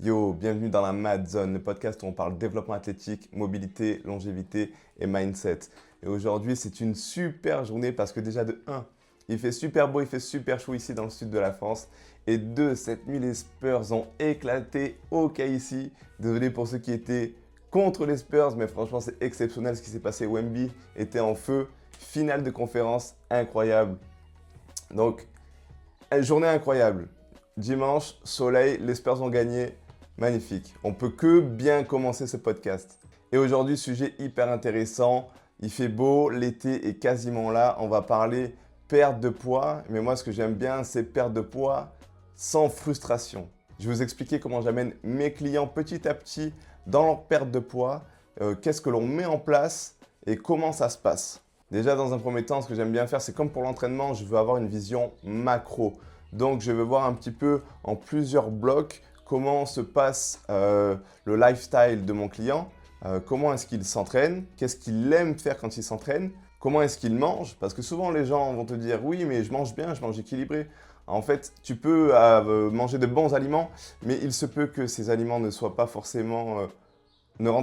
Yo, bienvenue dans la Mad Zone, le podcast où on parle développement athlétique, mobilité, longévité et mindset. Et aujourd'hui, c'est une super journée parce que déjà de 1, il fait super beau, il fait super chaud ici dans le sud de la France. Et 2, cette nuit, les Spurs ont éclaté au KC. Désolé pour ceux qui étaient contre les Spurs, mais franchement, c'est exceptionnel ce qui s'est passé. Wemby était en feu, finale de conférence incroyable. Donc, une journée incroyable. Dimanche, soleil, les Spurs ont gagné. Magnifique. On peut que bien commencer ce podcast. Et aujourd'hui, sujet hyper intéressant. Il fait beau, l'été est quasiment là. On va parler perte de poids. Mais moi, ce que j'aime bien, c'est perte de poids sans frustration. Je vais vous expliquer comment j'amène mes clients petit à petit dans leur perte de poids. Qu'est-ce que l'on met en place et comment ça se passe. Déjà, dans un premier temps, ce que j'aime bien faire, c'est comme pour l'entraînement, je veux avoir une vision macro. Donc, je veux voir un petit peu en plusieurs blocs comment se passe le lifestyle de mon client, comment est-ce qu'il s'entraîne, qu'est-ce qu'il aime faire quand il s'entraîne, comment est-ce qu'il mange, parce que souvent les gens vont te dire « oui, mais je mange bien, je mange équilibré ». En fait, tu peux manger de bons aliments, mais il se peut que ces aliments ne rentrent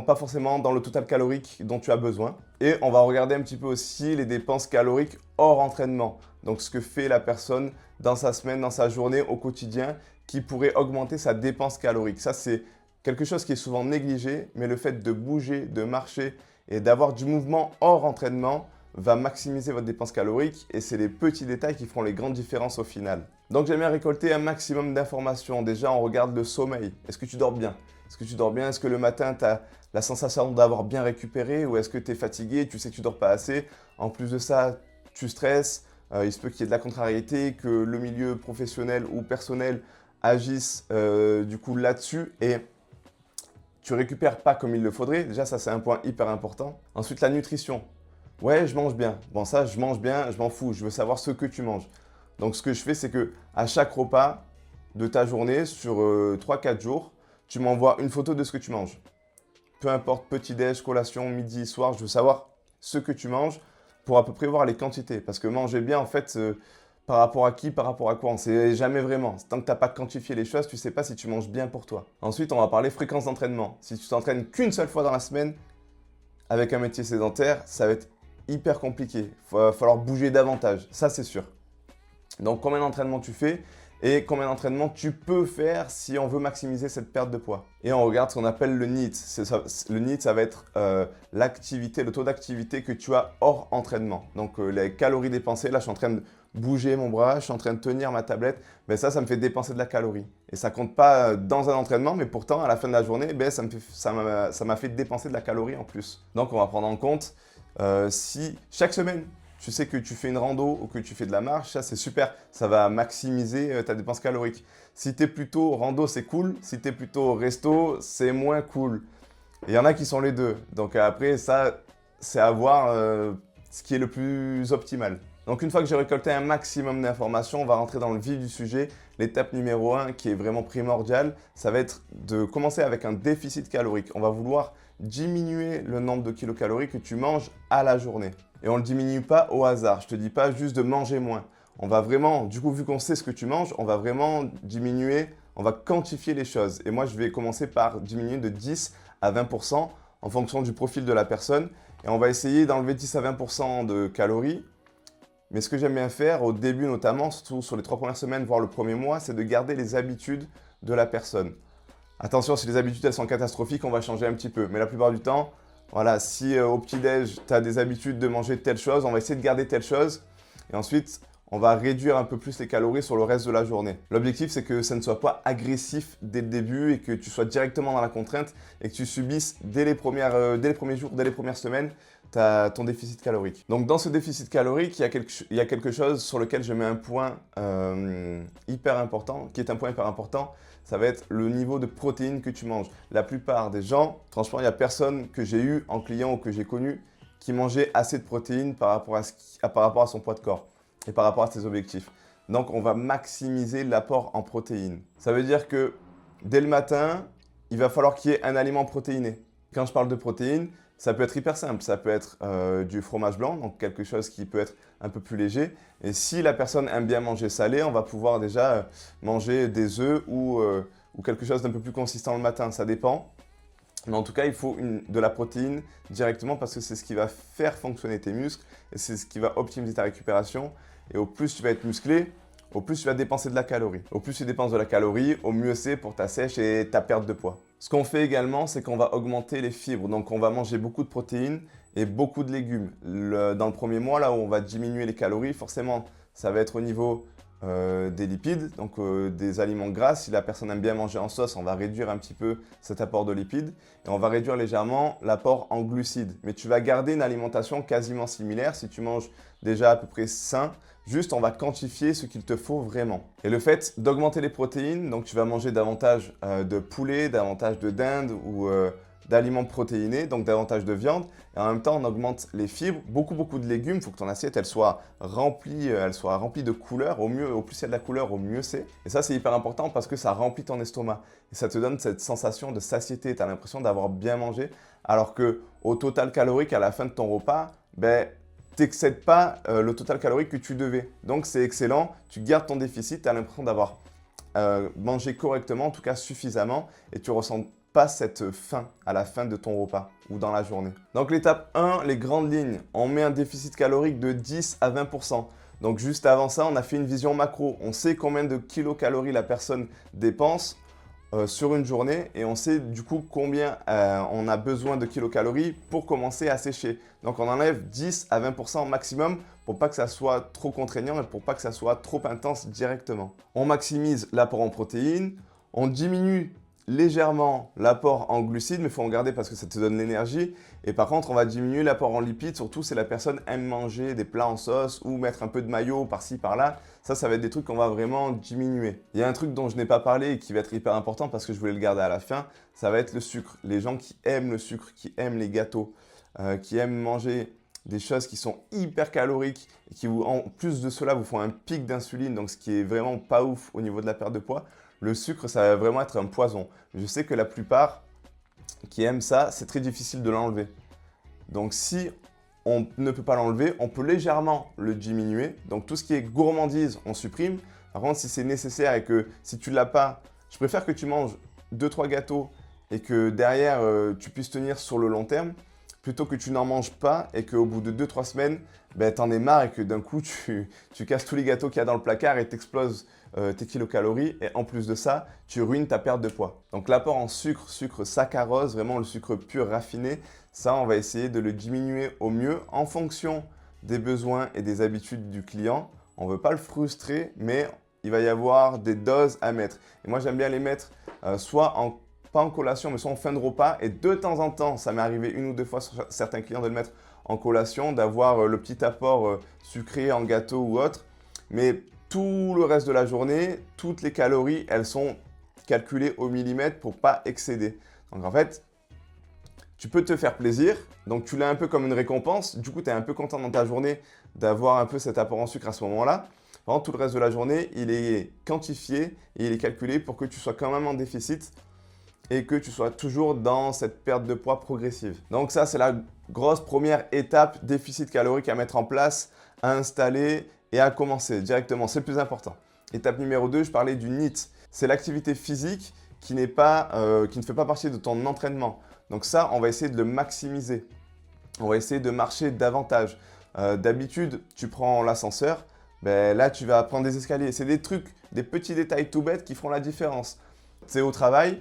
pas forcément dans le total calorique dont tu as besoin. Et on va regarder un petit peu aussi les dépenses caloriques hors entraînement. Donc ce que fait la personne dans sa semaine, dans sa journée, au quotidien, qui pourrait augmenter sa dépense calorique. Ça, c'est quelque chose qui est souvent négligé, mais le fait de bouger, de marcher et d'avoir du mouvement hors entraînement va maximiser votre dépense calorique et c'est les petits détails qui feront les grandes différences au final. Donc j'aime bien récolter un maximum d'informations. Déjà, on regarde le sommeil. Est-ce que tu dors bien? Est-ce que tu dors bien? Est-ce que le matin, tu as la sensation d'avoir bien récupéré ou est-ce que tu es fatigué? Tu sais que tu dors pas assez. En plus de ça, tu stresses. Il se peut qu'il y ait de la contrariété, que le milieu professionnel ou personnel agissent du coup là-dessus et tu récupères pas comme il le faudrait. Déjà, ça, c'est un point hyper important. Ensuite, la nutrition. Ouais, je mange bien. Bon, ça, je mange bien, je m'en fous. Je veux savoir ce que tu manges. Donc, ce que je fais, c'est que à chaque repas de ta journée, sur 3-4 jours, tu m'envoies une photo de ce que tu manges. Peu importe, petit-déj, collation, midi, soir, je veux savoir ce que tu manges pour à peu près voir les quantités. Parce que manger bien, en fait, par rapport à qui, par rapport à quoi, on ne sait jamais vraiment. Tant que tu n'as pas quantifié les choses, tu ne sais pas si tu manges bien pour toi. Ensuite, on va parler fréquence d'entraînement. Si tu t'entraînes qu'une seule fois dans la semaine, avec un métier sédentaire, ça va être hyper compliqué. Il va falloir bouger davantage, ça c'est sûr. Donc combien d'entraînements tu fais et combien d'entraînements tu peux faire si on veut maximiser cette perte de poids. Et on regarde ce qu'on appelle le NEAT. Le NEAT, ça va être l'activité, le taux d'activité que tu as hors entraînement. Donc les calories dépensées, là je suis en train de bouger mon bras, je suis en train de tenir ma tablette, mais ça me fait dépenser de la calorie. Et ça ne compte pas dans un entraînement, mais pourtant à la fin de la journée, ça m'a fait dépenser de la calorie en plus. Donc on va prendre en compte si chaque semaine, tu sais que tu fais une rando ou que tu fais de la marche, ça c'est super, ça va maximiser ta dépense calorique. Si tu es plutôt rando, c'est cool, si tu es plutôt resto, c'est moins cool. Il y en a qui sont les deux, donc après ça, c'est à voir ce qui est le plus optimal. Donc une fois que j'ai récolté un maximum d'informations, on va rentrer dans le vif du sujet. L'étape numéro 1 qui est vraiment primordiale, ça va être de commencer avec un déficit calorique. On va vouloir diminuer le nombre de kilocalories que tu manges à la journée. Et on ne le diminue pas au hasard. Je ne te dis pas juste de manger moins. On va vraiment, du coup, vu qu'on sait ce que tu manges, on va vraiment diminuer, on va quantifier les choses. Et moi, je vais commencer par diminuer de 10 à 20% en fonction du profil de la personne. Et on va essayer d'enlever 10 à 20% de calories. Mais ce que j'aime bien faire au début notamment, surtout sur les 3 premières semaines, voire le premier mois, c'est de garder les habitudes de la personne. Attention, si les habitudes elles sont catastrophiques, on va changer un petit peu. Mais la plupart du temps, voilà, si au petit-déj, tu as des habitudes de manger telle chose, on va essayer de garder telle chose. Et ensuite, on va réduire un peu plus les calories sur le reste de la journée. L'objectif, c'est que ça ne soit pas agressif dès le début et que tu sois directement dans la contrainte et que tu subisses dès les premiers jours, dès les premières semaines, ton déficit calorique. Donc dans ce déficit calorique, il y a quelque chose sur lequel je mets un point hyper important, qui est un point hyper important, ça va être le niveau de protéines que tu manges. La plupart des gens, franchement, il n'y a personne que j'ai eu en client ou que j'ai connu qui mangeait assez de protéines par rapport à son poids de corps et par rapport à ses objectifs. Donc on va maximiser l'apport en protéines. Ça veut dire que dès le matin, il va falloir qu'il y ait un aliment protéiné. Quand je parle de protéines, ça peut être hyper simple, ça peut être du fromage blanc, donc quelque chose qui peut être un peu plus léger. Et si la personne aime bien manger salé, on va pouvoir déjà manger des œufs ou ou quelque chose d'un peu plus consistant le matin, ça dépend. Mais en tout cas, il faut de la protéine directement parce que c'est ce qui va faire fonctionner tes muscles et c'est ce qui va optimiser ta récupération. Et au plus tu vas être musclé, au plus tu vas dépenser de la calorie. Au plus tu dépenses de la calorie, au mieux c'est pour ta sèche et ta perte de poids. Ce qu'on fait également, c'est qu'on va augmenter les fibres. Donc on va manger beaucoup de protéines et beaucoup de légumes. Dans le premier mois, là où on va diminuer les calories, forcément, ça va être au niveau des lipides, donc des aliments gras. Si la personne aime bien manger en sauce, on va réduire un petit peu cet apport de lipides et on va réduire légèrement l'apport en glucides. Mais tu vas garder une alimentation quasiment similaire si tu manges déjà à peu près sain. Juste, on va quantifier ce qu'il te faut vraiment. Et le fait d'augmenter les protéines, donc tu vas manger davantage de poulet, davantage de dinde ou d'aliments protéinés, donc davantage de viande. Et en même temps, on augmente les fibres, beaucoup de légumes. Il faut que ton assiette elle soit remplie de couleurs. Au plus il y a de la couleur, au mieux c'est. Et ça, c'est hyper important parce que ça remplit ton estomac. Et ça te donne cette sensation de satiété. Tu as l'impression d'avoir bien mangé. Alors qu'au total calorique, à la fin de ton repas, t'excèdes pas le total calorique que tu devais. Donc c'est excellent, tu gardes ton déficit, tu as l'impression d'avoir mangé correctement, en tout cas suffisamment, et tu ressens pas cette faim à la fin de ton repas ou dans la journée. Donc l'étape 1, les grandes lignes, on met un déficit calorique de 10 à 20%. Donc juste avant ça, on a fait une vision macro. On sait combien de kilocalories la personne dépense sur une journée et on sait du coup combien on a besoin de kilocalories pour commencer à sécher. Donc on enlève 10 à 20% maximum pour pas que ça soit trop contraignant et pour pas que ça soit trop intense directement. On maximise l'apport en protéines, on diminue légèrement l'apport en glucides, mais il faut en garder parce que ça te donne l'énergie. Et par contre, on va diminuer l'apport en lipides, surtout si la personne aime manger des plats en sauce ou mettre un peu de mayo par-ci, par-là. Ça va être des trucs qu'on va vraiment diminuer. Il y a un truc dont je n'ai pas parlé et qui va être hyper important parce que je voulais le garder à la fin, ça va être le sucre. Les gens qui aiment le sucre, qui aiment les gâteaux, qui aiment manger des choses qui sont hyper caloriques et qui, en plus de cela, vous font un pic d'insuline, donc ce qui est vraiment pas ouf au niveau de la perte de poids. Le sucre, ça va vraiment être un poison. Je sais que la plupart qui aiment ça, c'est très difficile de l'enlever. Donc si on ne peut pas l'enlever, on peut légèrement le diminuer. Donc tout ce qui est gourmandise, on supprime. Par contre, si c'est nécessaire et que si tu ne l'as pas, je préfère que tu manges 2-3 gâteaux et que derrière, tu puisses tenir sur le long terme, plutôt que tu n'en manges pas et qu'au bout de 2-3 semaines, tu en es marre et que d'un coup, tu casses tous les gâteaux qu'il y a dans le placard et t'exploses tes kilocalories. Et en plus de ça, tu ruines ta perte de poids. Donc l'apport en sucre saccharose, vraiment le sucre pur raffiné, ça, on va essayer de le diminuer au mieux en fonction des besoins et des habitudes du client. On ne veut pas le frustrer, mais il va y avoir des doses à mettre. Et moi, j'aime bien les mettre soit pas en collation, mais soit en fin de repas. Et de temps en temps, ça m'est arrivé 1 ou 2 fois sur certains clients de le mettre en collation, d'avoir le petit apport sucré en gâteau ou autre. Mais tout le reste de la journée, toutes les calories, elles sont calculées au millimètre pour ne pas excéder. Donc en fait, tu peux te faire plaisir. Donc tu l'as un peu comme une récompense. Du coup, tu es un peu content dans ta journée d'avoir un peu cet apport en sucre à ce moment-là. Par contre, tout le reste de la journée, il est quantifié et il est calculé pour que tu sois quand même en déficit et que tu sois toujours dans cette perte de poids progressive. Donc ça, c'est la grosse première étape, déficit calorique à mettre en place, à installer et à commencer directement. C'est le plus important. Étape numéro 2, je parlais du NEAT. C'est l'activité physique qui ne fait pas partie de ton entraînement. Donc ça, on va essayer de le maximiser. On va essayer de marcher davantage. D'habitude, tu prends l'ascenseur, là, tu vas prendre des escaliers. C'est des trucs, des petits détails tout bêtes qui feront la différence. C'est au travail,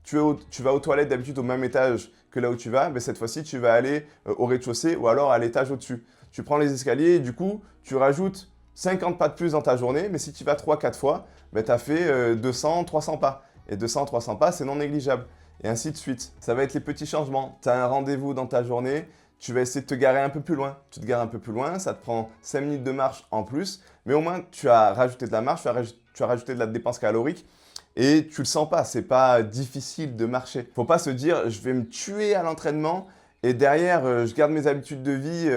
tu vas aux toilettes d'habitude au même étage que là où tu vas, mais cette fois-ci, tu vas aller au rez-de-chaussée ou alors à l'étage au-dessus. Tu prends les escaliers et du coup, tu rajoutes 50 pas de plus dans ta journée, mais si tu vas 3-4 fois, tu as fait 200-300 pas. Et 200-300 pas, c'est non négligeable. Et ainsi de suite. Ça va être les petits changements. Tu as un rendez-vous dans ta journée, tu vas essayer de te garer un peu plus loin. Tu te gares un peu plus loin, ça te prend 5 minutes de marche en plus, mais au moins tu as rajouté de la marche, tu as rajouté de la dépense calorique et tu le sens pas, c'est pas difficile de marcher. Faut pas se dire je vais me tuer à l'entraînement et derrière je garde mes habitudes de vie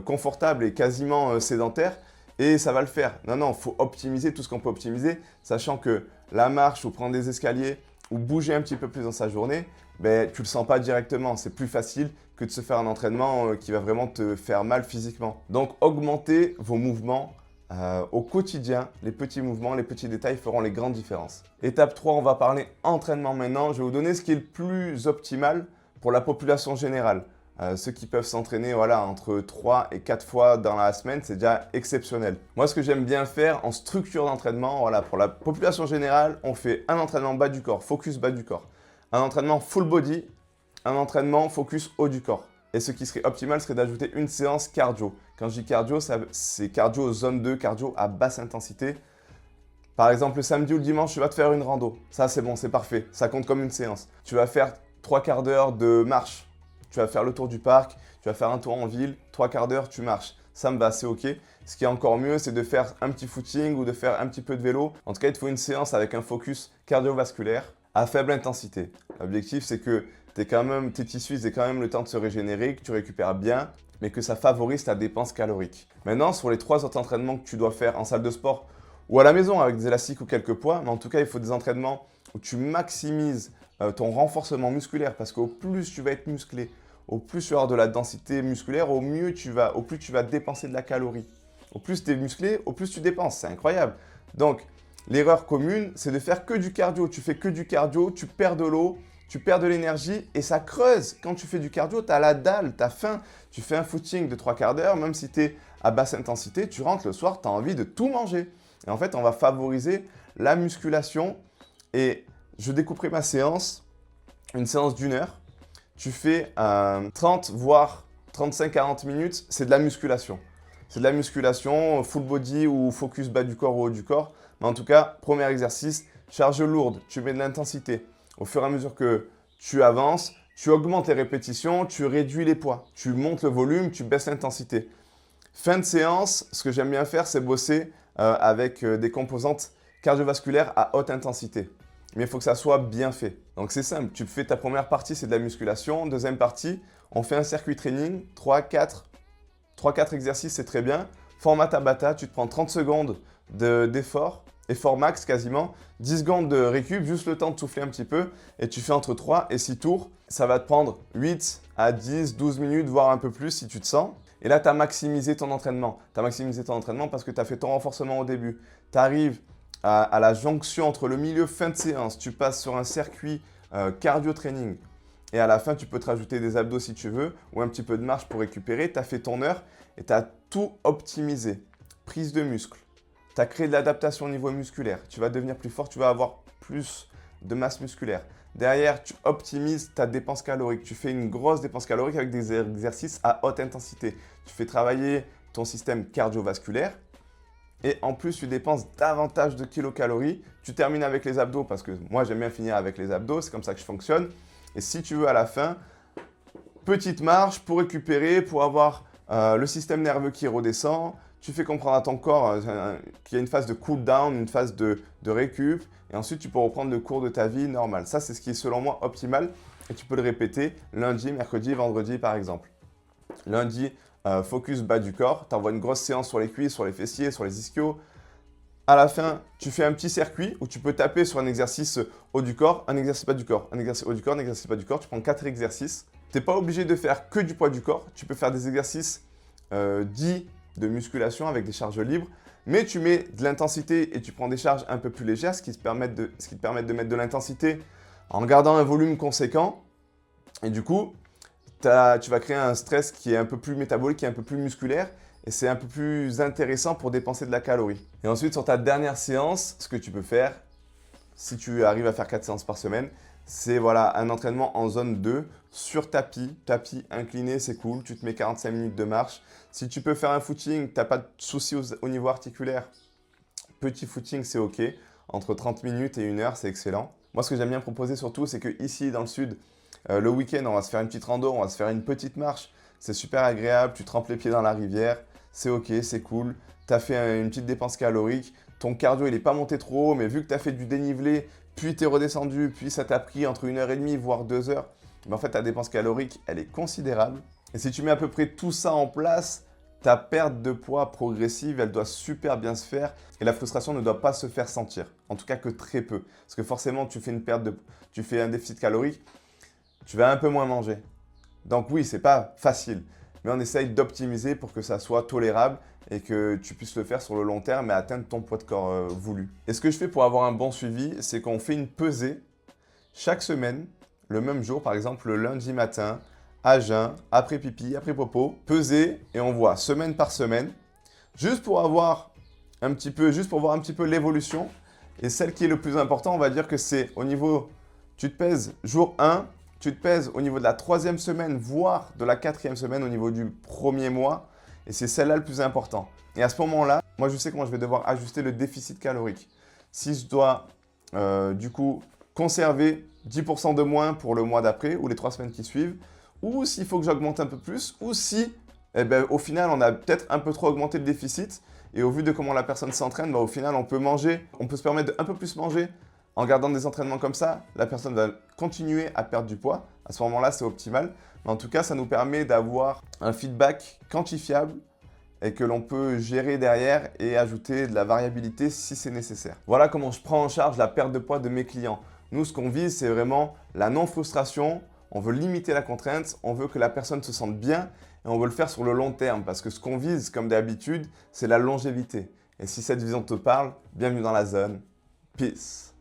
confortables et quasiment sédentaires et ça va le faire. Non, faut optimiser tout ce qu'on peut optimiser, sachant que la marche ou prendre des escaliers ou bouger un petit peu plus dans sa journée, tu ne le sens pas directement. C'est plus facile que de se faire un entraînement qui va vraiment te faire mal physiquement. Donc, augmentez vos mouvements Au quotidien, les petits mouvements, les petits détails feront les grandes différences. Étape 3, on va parler entraînement maintenant. Je vais vous donner ce qui est le plus optimal pour la population générale. Ceux qui peuvent s'entraîner voilà, entre 3 et 4 fois dans la semaine, c'est déjà exceptionnel. Moi, ce que j'aime bien faire en structure d'entraînement, voilà, pour la population générale, on fait un entraînement bas du corps, focus bas du corps. Un entraînement full body, un entraînement focus haut du corps. Et ce qui serait optimal serait d'ajouter une séance cardio. Quand je dis cardio, c'est cardio zone 2, cardio à basse intensité. Par exemple, le samedi ou le dimanche, tu vas te faire une rando. Ça, c'est bon, c'est parfait. Ça compte comme une séance. Tu vas faire 3 quarts d'heure de marche. Tu vas faire le tour du parc, tu vas faire un tour en ville, 3 quarts d'heure, tu marches. Ça me va, c'est OK. Ce qui est encore mieux, c'est de faire un petit footing ou de faire un petit peu de vélo. En tout cas, il te faut une séance avec un focus cardiovasculaire à faible intensité. L'objectif, c'est que tes tissus aient quand même le temps de se régénérer, que tu récupères bien, mais que ça favorise ta dépense calorique. Maintenant, sur les 3 autres entraînements que tu dois faire en salle de sport ou à la maison avec des élastiques ou quelques poids, mais en tout cas, il faut des entraînements où tu maximises ton renforcement musculaire, parce qu'au plus tu vas être musclé, au plus tu vas avoir de la densité musculaire, au plus tu vas dépenser de la calorie. Au plus tu es musclé, au plus tu dépenses. C'est incroyable. Donc, l'erreur commune, c'est de faire que du cardio. Tu fais que du cardio, tu perds de l'eau, tu perds de l'énergie et ça creuse. Quand tu fais du cardio, tu as la dalle, tu as faim. Tu fais un footing de 3 quarts d'heure, même si tu es à basse intensité, tu rentres le soir, tu as envie de tout manger. Et en fait, on va favoriser la musculation. Et je découperai ma séance, une séance d'1 heure. Tu fais 30 voire 35-40 minutes, c'est de la musculation. C'est de la musculation, full body ou focus bas du corps ou haut du corps. Mais en tout cas, premier exercice, charge lourde, tu mets de l'intensité. Au fur et à mesure que tu avances, tu augmentes les répétitions, tu réduis les poids. Tu montes le volume, tu baisses l'intensité. Fin de séance, ce que j'aime bien faire, c'est bosser avec des composantes cardiovasculaires à haute intensité. Mais il faut que ça soit bien fait. Donc c'est simple, tu fais ta première partie, c'est de la musculation. Deuxième partie, on fait un circuit training, 3-4 exercices, c'est très bien. Format Tabata, tu te prends 30 secondes d'effort, effort max quasiment, 10 secondes de récup, juste le temps de souffler un petit peu, et tu fais entre 3 et 6 tours. Ça va te prendre 8 à 10, 12 minutes, voire un peu plus si tu te sens. Et là, tu as maximisé ton entraînement. Tu as maximisé ton entraînement parce que tu as fait ton renforcement au début. Tu arrives à la jonction entre le milieu fin de séance, tu passes sur un circuit cardio training et à la fin, tu peux te rajouter des abdos si tu veux ou un petit peu de marche pour récupérer. Tu as fait ton heure et tu as tout optimisé. Prise de muscle, tu as créé de l'adaptation au niveau musculaire. Tu vas devenir plus fort, tu vas avoir plus de masse musculaire. Derrière, tu optimises ta dépense calorique. Tu fais une grosse dépense calorique avec des exercices à haute intensité. Tu fais travailler ton système cardiovasculaire. Et en plus, tu dépenses davantage de kilocalories. Tu termines avec les abdos parce que moi, j'aime bien finir avec les abdos. C'est comme ça que je fonctionne. Et si tu veux, à la fin, petite marche pour récupérer, pour avoir le système nerveux qui redescend. Tu fais comprendre à ton corps qu'il y a une phase de cool down, une phase de récup. Et ensuite, tu peux reprendre le cours de ta vie normale. Ça, c'est ce qui est selon moi optimal. Et tu peux le répéter lundi, mercredi, vendredi, par exemple. Lundi, focus bas du corps, tu envoies une grosse séance sur les cuisses, sur les fessiers, sur les ischios. À la fin, tu fais un petit circuit où tu peux taper sur un exercice haut du corps, un exercice bas du corps, un exercice haut du corps, un exercice bas du corps. Tu prends 4 exercices. Tu n'es pas obligé de faire que du poids du corps. Tu peux faire des exercices dits de musculation avec des charges libres, mais tu mets de l'intensité et tu prends des charges un peu plus légères, ce qui te permet de mettre de l'intensité en gardant un volume conséquent. Et du coup, tu vas créer un stress qui est un peu plus métabolique, qui est un peu plus musculaire et c'est un peu plus intéressant pour dépenser de la calorie. Et ensuite, sur ta dernière séance, ce que tu peux faire, si tu arrives à faire 4 séances par semaine, c'est voilà, un entraînement en zone 2 sur tapis incliné, c'est cool, tu te mets 45 minutes de marche. Si tu peux faire un footing, tu n'as pas de soucis au niveau articulaire, petit footing, c'est OK. Entre 30 minutes et 1 heure, c'est excellent. Moi, ce que j'aime bien proposer surtout, c'est qu'ici, dans le sud, le week-end, on va se faire une petite rando, on va se faire une petite marche. C'est super agréable, tu trempes les pieds dans la rivière, c'est OK, c'est cool. Tu as fait une petite dépense calorique, ton cardio, il n'est pas monté trop haut, mais vu que tu as fait du dénivelé, puis tu es redescendu, puis ça t'a pris entre 1h30 voire 2 heures, ben en fait, ta dépense calorique, elle est considérable. Et si tu mets à peu près tout ça en place, ta perte de poids progressive, elle doit super bien se faire et la frustration ne doit pas se faire sentir. En tout cas que très peu. Parce que forcément, tu fais un déficit calorique, tu vas un peu moins manger. Donc oui, c'est pas facile. mais on essaye d'optimiser pour que ça soit tolérable et que tu puisses le faire sur le long terme et atteindre ton poids de corps voulu. Et ce que je fais pour avoir un bon suivi, c'est qu'on fait une pesée chaque semaine, le même jour, par exemple le lundi matin, à jeun, après pipi, après popo, pesée et on voit semaine par semaine, juste pour voir un petit peu l'évolution. Et celle qui est le plus important, on va dire que c'est au niveau, tu te pèses jour 1, tu te pèses au niveau de la 3e semaine, voire de la 4e semaine, au niveau du 1er mois. Et c'est celle-là le plus important. Et à ce moment-là, moi je sais comment je vais devoir ajuster le déficit calorique. Si je dois du coup conserver 10% de moins pour le mois d'après ou les 3 semaines qui suivent, ou s'il faut que j'augmente un peu plus, ou si au final on a peut-être un peu trop augmenté le déficit et au vu de comment la personne s'entraîne, au final on peut manger, on peut se permettre d'un peu plus manger en gardant des entraînements comme ça, la personne va continuer à perdre du poids. À ce moment-là, c'est optimal. Mais en tout cas, ça nous permet d'avoir un feedback quantifiable et que l'on peut gérer derrière et ajouter de la variabilité si c'est nécessaire. Voilà comment je prends en charge la perte de poids de mes clients. Nous, ce qu'on vise, c'est vraiment la non-frustration. On veut limiter la contrainte, on veut que la personne se sente bien et on veut le faire sur le long terme parce que ce qu'on vise, comme d'habitude, c'est la longévité. Et si cette vision te parle, bienvenue dans la zone. Peace.